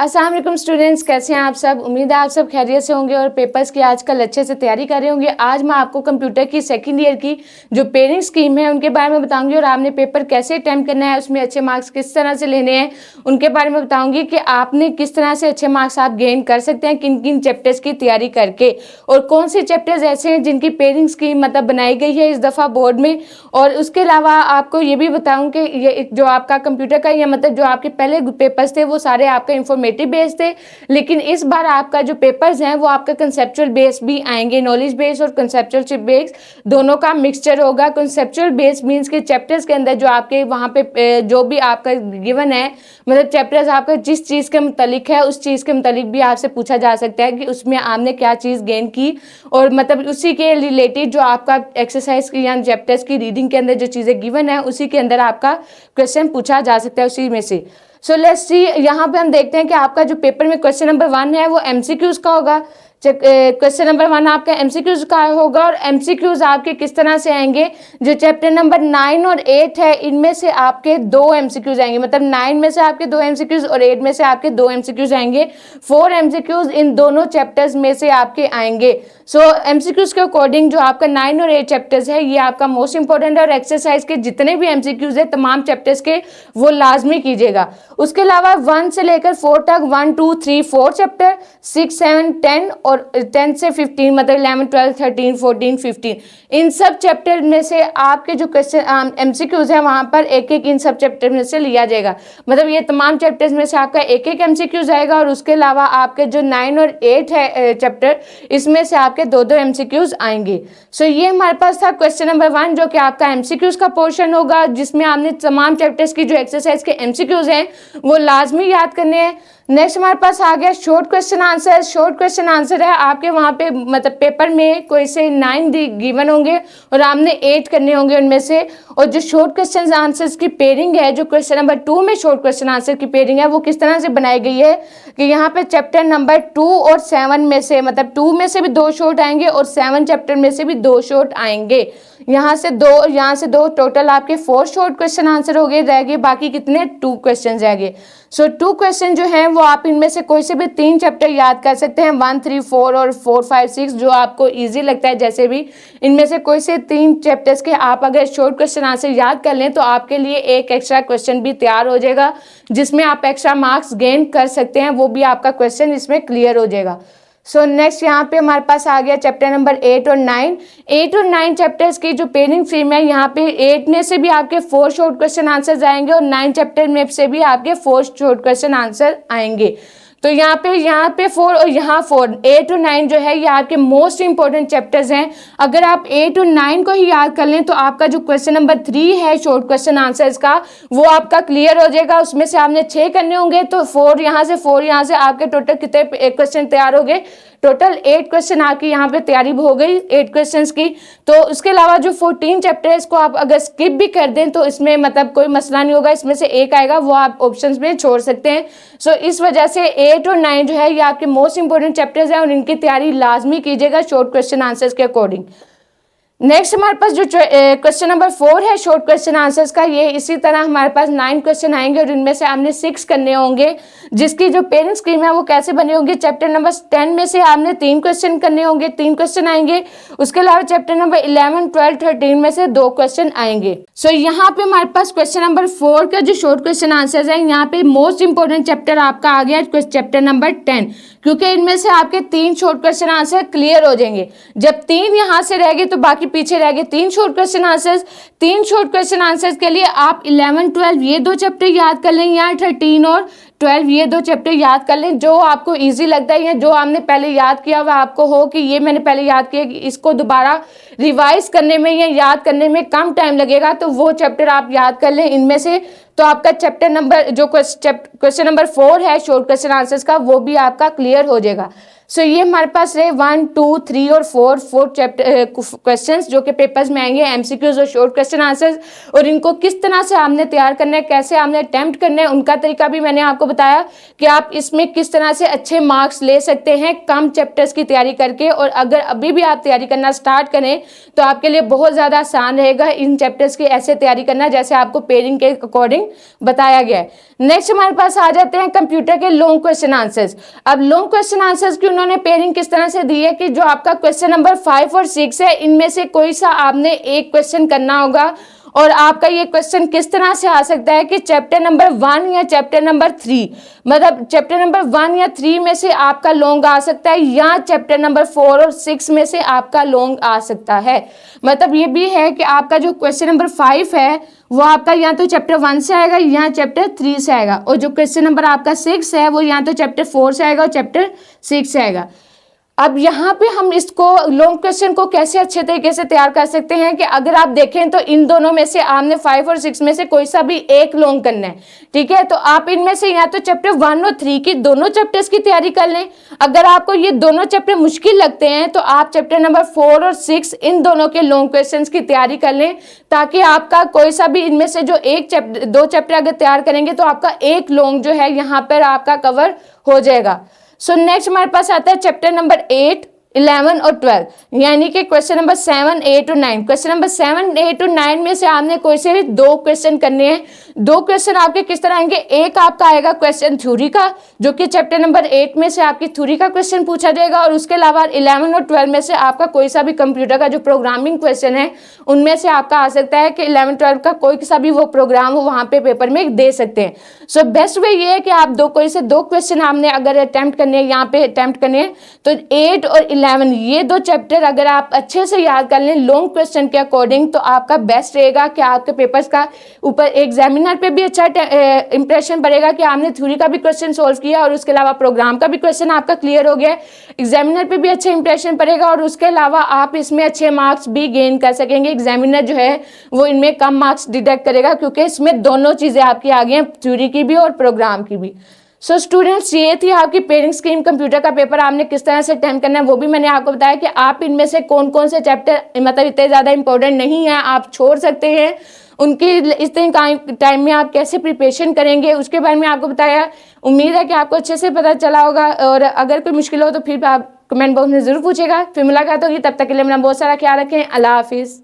अस्सलाम वालेकुम स्टूडेंट्स, कैसे हैं आप सब। उम्मीद है आप सब खैरियत से होंगे और पेपर्स की आजकल अच्छे से तैयारी कर रहे होंगे। आज मैं आपको कंप्यूटर की सेकंड ईयर की जो पेयरिंग स्कीम है उनके बारे में बताऊंगी और आपने पेपर कैसे अटैम्प्ट करना है, उसमें अच्छे मार्क्स किस तरह से लेने हैं उनके बारे में बताऊंगी कि आपने किस तरह से अच्छे मार्क्स आप गेन कर सकते हैं किन किन चैप्टर्स की तैयारी करके, और कौन से चैप्टर्स ऐसे हैं जिनकी पेयरिंग स्कीम मतलब बनाई गई है इस दफ़ा बोर्ड में। और उसके अलावा आपको ये भी बताऊँ कि ये जो आपका कंप्यूटर का या मतलब जो आपके पहले पेपर्स थे वो सारे आपका इंफॉर्मेटिव बेस्ड थे, लेकिन इस बार आपका जो पेपर्स हैं वो आपका कंसेप्चुअल बेस भी आएंगे। नॉलेज बेस और कंसेप्चुअल बेस दोनों का मिक्सचर होगा। कंसेप्चुअल बेस मींस के चैप्टर्स के अंदर जो आपके वहाँ पे जो भी आपका गिवन है, मतलब चैप्टर्स आपका जिस चीज़ के मुतालिक है उस चीज़ के मुतालिक भी आपसे पूछा जा सकता है कि उसमें आपने क्या चीज़ गेन की, और मतलब उसी के रिलेटेड जो आपका एक्सरसाइज की या चैप्टर्स की रीडिंग के अंदर जो चीज़ें गिवन है उसी के अंदर आपका क्वेश्चन पूछा जा सकता है उसी में से। सो लेट्स सी, यहाँ पे हम देखते हैं कि आपका जो पेपर में क्वेश्चन नंबर 1 है वो एमसीक्यूज का होगा। क्वेश्चन नंबर 1 आपका एमसीक्यूज का होगा, और एमसीक्यूज आपके किस तरह से आएंगे, जो चैप्टर नंबर 9 और 8 है इनमें से आपके 2 एमसीक्यूज आएंगे, मतलब 9 में से आपके 2 एमसीक्यूज और 8 में से आपके 2 एमसीक्यूज आएंगे। 4 एमसीक्यूज इन दोनों चैप्टर्स में से आपके आएंगे। सो एमसीक्यूज के अकॉर्डिंग जो आपका 9 और 8 चैप्टर्स है ये आपका मोस्ट इंपॉर्टेंट है, और एक्सरसाइज के जितने भी एमसीक्यूज है तमाम चैप्टर्स के वो लाजमी कीजिएगा। उसके अलावा 1 से लेकर 4 तक 1, 2, 3, 4 चैप्टर, 6, 7, 10 और 10 से 15 मतलब 11, 12, 13, 14, 15 इन सब चैप्टर में से आपके जो क्वेश्चन एमसीक्यूज है वहां पर एक एक इन सब चैप्टर में से लिया जाएगा। मतलब ये तमाम चैप्टर्स में से आपका एक एक एमसीक्यूज आएगा, और उसके अलावा आपके जो 9 और 8 है चैप्टर इसमें से आपके 2-2 एमसीक्यूज आएंगे। सो ये हमारे पास था क्वेश्चन नंबर 1 जो कि आपका एमसीक्यूज का पोर्शन होगा, जिसमें आपने तमाम चैप्टर्स की जो एक्सरसाइज के एमसीक्यूज हैं वो लाजमी याद करने हैं। नेक्स्ट हमारे पास आ गया short question answer. Short question answer है आपके वहाँ पे मतलब पेपर में कोई से 9 गिवन होंगे और आपने 8 करने होंगे उनमें से। और जो शॉर्ट क्वेश्चन आंसर्स की पेयरिंग है, जो क्वेश्चन नंबर 2 में शॉर्ट क्वेश्चन आंसर की पेयरिंग है वो किस तरह से बनाई गई है कि यहाँ पे चैप्टर नंबर 2 और 7 में से मतलब 2 में से भी 2 शॉर्ट आएंगे और 7 चैप्टर में से भी 2 शॉर्ट आएंगे। यहाँ से 2 टोटल आपके 4 शॉर्ट क्वेश्चन आंसर हो गए, रह गए बाकी कितने 2 क्वेश्चन रह गए। सो 2 क्वेश्चन जो हैं वो आप इनमें से कोई से भी 3 चैप्टर याद कर सकते हैं, 1, 3, 4 और 4, 5, 6 जो आपको इजी लगता है। जैसे भी इनमें से कोई से 3 चैप्टर्स के आप अगर शॉर्ट क्वेश्चन आंसर याद कर लें तो आपके लिए एक एक्स्ट्रा क्वेश्चन भी तैयार हो जाएगा जिसमें आप एक्स्ट्रा मार्क्स गेन कर सकते हैं, वो भी आपका क्वेश्चन इसमें क्लियर हो जाएगा। सो नेक्स्ट यहाँ पे हमारे पास आ गया चैप्टर नंबर 8 और 9। 8 और 9 चैप्टर्स की जो पेयरिंग स्कीम है, यहाँ पे 8 में से भी आपके 4 शॉर्ट क्वेश्चन आंसर आएंगे और 9 चैप्टर में से भी आपके 4 शॉर्ट क्वेश्चन आंसर आएंगे। तो यहाँ पे 4 और यहाँ 4, 8 और 9 जो है ये आपके मोस्ट इंपॉर्टेंट चैप्टर्स हैं। अगर आप 8 और 9 को ही याद कर लें तो आपका जो क्वेश्चन नंबर 3 है शॉर्ट क्वेश्चन आंसर्स का वो आपका क्लियर हो जाएगा। उसमें से आपने 6 करने होंगे तो 4 यहाँ से आपके टोटल कितने क्वेश्चन तैयार हो गए, टोटल 8 क्वेश्चन आपकी यहाँ पे तैयारी हो गई 8 क्वेश्चंस की। तो उसके अलावा जो 14 चैप्टर है इसको आप अगर स्किप भी कर दें तो इसमें मतलब कोई मसला नहीं होगा, इसमें से एक आएगा वो आप ऑप्शंस में छोड़ सकते हैं। सो इस वजह से 8 और 9 जो है ये आपके मोस्ट इंपॉर्टेंट चैप्टर्स हैं और इनकी तैयारी लाजमी कीजिएगा शॉर्ट क्वेश्चन आंसर्स के अकॉर्डिंग। नेक्स्ट हमारे पास जो क्वेश्चन नंबर 4 है शॉर्ट क्वेश्चन आंसर्स का, ये इसी तरह हमारे पास 9 क्वेश्चन आएंगे और इनमें से आपने 6 करने होंगे, जिसकी जो पेयरिंग स्कीम है वो कैसे बने होंगे। चैप्टर नंबर 10 में से आपने 3 क्वेश्चन करने होंगे, 3 क्वेश्चन आएंगे। उसके अलावा चैप्टर नंबर 11, 12, 13 में से 2 क्वेश्चन आएंगे। सो यहाँ पे हमारे पास क्वेश्चन नंबर 4 का जो शॉर्ट क्वेश्चन आंसर्स है, यहाँ पे मोस्ट इंपॉर्टेंट चैप्टर आपका आ गया चैप्टर नंबर 10, क्योंकि इनमें से आपके 3 शॉर्ट क्वेश्चन आंसर क्लियर हो जाएंगे। जब 3 यहाँ से रह गए तो बाकी पीछे रह गए 3 short question answers. 3 short question answers के लिए आप 11, 12 ये 2 चैप्टर याद कर लें या 13 और 12 ये 2 चैप्टर याद कर लें जो आपको इजी लगता है या जो आपने पहले याद किया हुआ आपको हो कि ये मैंने पहले याद किया कि इसको दोबारा रिवाइज करने में या याद करने में कम टाइम लगेगा, तो वो चैप्टर आप याद कर लें इनमें से। तो आपका चैप्टर नंबर जो क्वेश्चन नंबर 4 है शॉर्ट क्वेश्चन आंसर्स का वो भी आपका क्लियर हो जाएगा। सो ये हमारे पास रहे 1, 2, 3 और 4 चैप्टर क्वेश्चंस जो कि पेपर्स में आएंगे, एमसीक्यूज और शॉर्ट क्वेश्चन आंसर्स। और इनको किस तरह से आपने तैयार करना है, कैसे आपने अटेम्प्ट करना है, उनका तरीका भी मैंने आपको बताया कि आप इसमें किस तरह से अच्छे मार्क्स ले सकते हैं कम चैप्टर्स की तैयारी करके। और अगर अभी भी आप तैयारी करना स्टार्ट करें तो आपके लिए बहुत ज़्यादा आसान रहेगा इन चैप्टर्स की ऐसे तैयारी करना जैसे आपको पेयरिंग के अकॉर्डिंग बताया गया है। नेक्स्ट हमारे पास आ जाते हैं कंप्यूटर के लॉन्ग क्वेश्चन आंसर्स। अब लॉन्ग क्वेश्चन आंसर्स की उन्होंने पेयरिंग किस तरह से दी है कि जो आपका क्वेश्चन नंबर 5 और 6 है, इनमें से कोई सा आपने एक क्वेश्चन करना होगा। और आपका ये क्वेश्चन किस तरह से आ सकता है कि चैप्टर नंबर 1 या चैप्टर नंबर 3, मतलब चैप्टर नंबर 1 या 3 में से आपका लॉन्ग आ सकता है, या चैप्टर नंबर 4 और 6 में से आपका लॉन्ग आ सकता है। मतलब ये भी है कि आपका जो क्वेश्चन नंबर 5 है वो आपका या तो चैप्टर 1 से आएगा या चैप्टर 3 से आएगा, और जो क्वेश्चन नंबर आपका 6 है वो या तो चैप्टर 4 से आएगा और चैप्टर 6 से आएगा। अब यहाँ पे हम इसको लॉन्ग क्वेश्चन को कैसे अच्छे तरीके से तैयार कर सकते हैं कि अगर आप देखें तो इन दोनों में से आपने 5 और 6 में से कोई सा भी एक लॉन्ग करना है, ठीक है। तो आप इनमें से या तो चैप्टर 1 और 3 की दोनों चैप्टर्स की तैयारी कर लें। अगर आपको ये दोनों चैप्टर मुश्किल लगते हैं तो आप चैप्टर नंबर 4 और 6 इन दोनों के लॉन्ग क्वेश्चन की तैयारी कर लें, ताकि आपका कोई सा भी इनमें से जो एक चैप्टर, 2 चैप्टर अगर तैयार करेंगे तो आपका एक लॉन्ग जो है यहाँ पर आपका कवर हो जाएगा। सो नेक्स्ट हमारे पास आता है चैप्टर नंबर 8, 11 और 12, यानी कि क्वेश्चन नंबर 7, 8 और 9। क्वेश्चन नंबर 7, 8 और 9 में से आपने कोई से भी 2 क्वेश्चन करने हैं। 2 क्वेश्चन आपके किस तरह आएंगे, एक आपका आएगा क्वेश्चन थ्योरी का, जो कि चैप्टर नंबर 8 में से आपकी थ्योरी का क्वेश्चन पूछा जाएगा, और उसके अलावा 11 और 12 में से आपका कोई सा भी कंप्यूटर का जो प्रोग्रामिंग क्वेश्चन है उनमें से आपका आ सकता है कि 11, 12 का कोई सा भी वो प्रोग्राम हो वहाँ पे पेपर में दे सकते हैं। सो बेस्ट वे ये है कि आप कोई से 2 क्वेश्चन आपने अगर अटेम्प्ट करने हैं, यहाँ पे अटेम्प्ट करने हैं, तो 8 और 11 ये 2 चैप्टर अगर आप अच्छे से याद कर लें लॉन्ग क्वेश्चन के अकॉर्डिंग, तो आपका बेस्ट रहेगा कि आपके पेपर्स का ऊपर एग्जामिनर पे भी अच्छा इंप्रेशन पड़ेगा कि आपने थ्योरी का भी क्वेश्चन सोल्व किया और उसके अलावा प्रोग्राम का भी क्वेश्चन आपका क्लियर हो गया। एग्जामिनर पे भी अच्छा इंप्रेशन पड़ेगा और उसके अलावा आप इसमें अच्छे मार्क्स भी गेन कर सकेंगे। एग्जामिनर जो है वो इनमें कम मार्क्स डिडक्ट करेगा क्योंकि इसमें दोनों चीज़ें आपकी आ गई हैं, थ्योरी की भी और प्रोग्राम की भी। सो स्टूडेंट्स, ये थी आपकी पेयरिंग स्कीम कंप्यूटर का पेपर, आपने किस तरह से अटेम्प्ट करना है वो भी मैंने आपको बताया कि आप इनमें से कौन कौन से चैप्टर मतलब इतने ज़्यादा इंपॉर्टेंट नहीं है आप छोड़ सकते हैं, उनकी इस टाइम में आप कैसे प्रिपरेशन करेंगे उसके बारे में आपको बताया। उम्मीद है कि आपको अच्छे से पता चला होगा, और अगर कोई मुश्किल हो तो फिर आप कमेंट बॉक्स में ज़रूर पूछेगा। फिर मुलाकात होगी, तब तक के लिए अपना बहुत सारा ख्याल रखें। अल्लाह हाफिज़।